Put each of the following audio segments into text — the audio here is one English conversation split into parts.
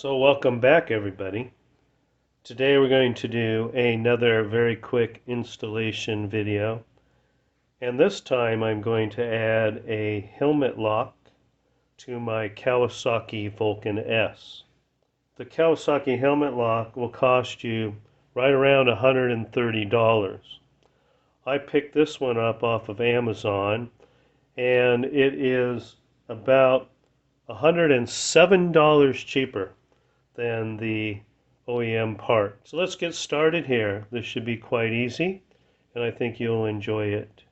So welcome back, everybody. Today we're going to do another very quick installation video, and this time I'm going to add a helmet lock to my Kawasaki Vulcan S. The Kawasaki helmet lock will cost you right around $130. I picked this one up off of Amazon, and it is about $107 cheaper than the OEM part. So let's get started here. This should be quite easy, and I think you'll enjoy it.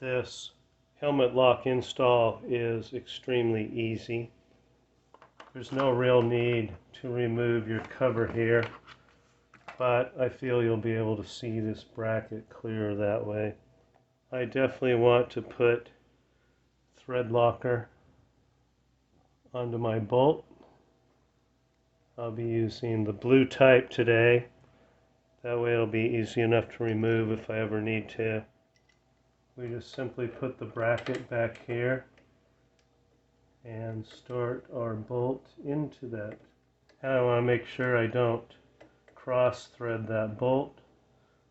This helmet lock install is extremely easy. There's no real need to remove your cover here, but I feel you'll be able to see this bracket clearer that way. I definitely want to put thread locker onto my bolt. I'll be using the blue type today. That way it'll be easy enough to remove if I ever need to. We just simply put the bracket back here and start our bolt into that. And I want to make sure I don't cross thread that bolt,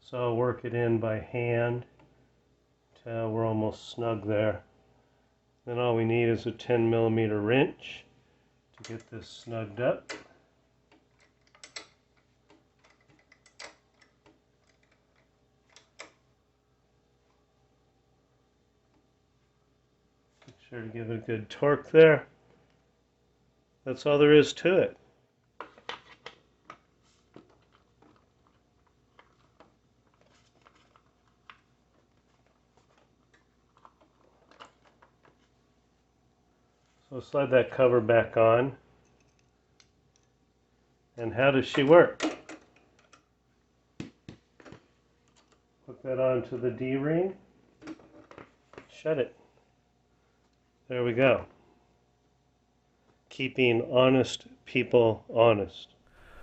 so I'll work it in by hand till we're almost snug there. Then all we need is a 10mm wrench to get this snugged up. Sure to give it a good torque there. That's all there is to it. So slide that cover back on. And how does she work? Hook that onto the D-ring. Shut it. There we go. Keeping honest people honest.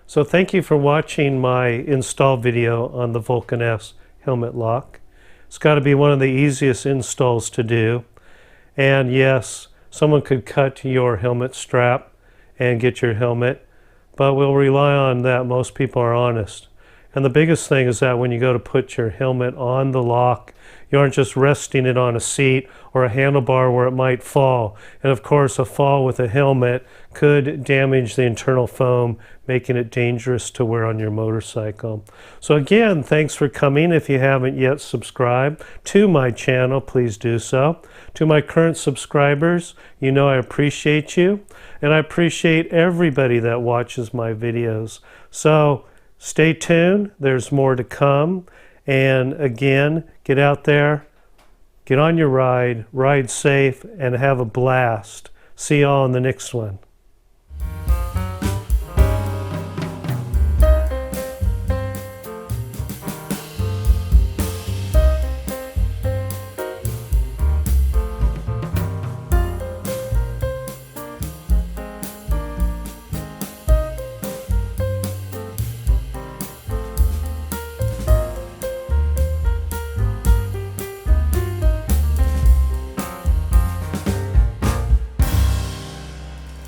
So thank you for watching my install video on the Vulcan S helmet lock. It's got to be one of the easiest installs to do. And yes, someone could cut your helmet strap and get your helmet, but we'll rely on that most people are honest. And the biggest thing is that when you go to put your helmet on the lock, you aren't just resting it on a seat or a handlebar where it might fall. And of course, a fall with a helmet could damage the internal foam, making it dangerous to wear on your motorcycle. So again, thanks for coming. If you haven't yet subscribed to my channel, please do so. To my current subscribers, you know I appreciate you, and I appreciate everybody that watches my videos. So stay tuned, there's more to come. And again, get out there, get on your ride, ride safe, and have a blast. See you all in the next one.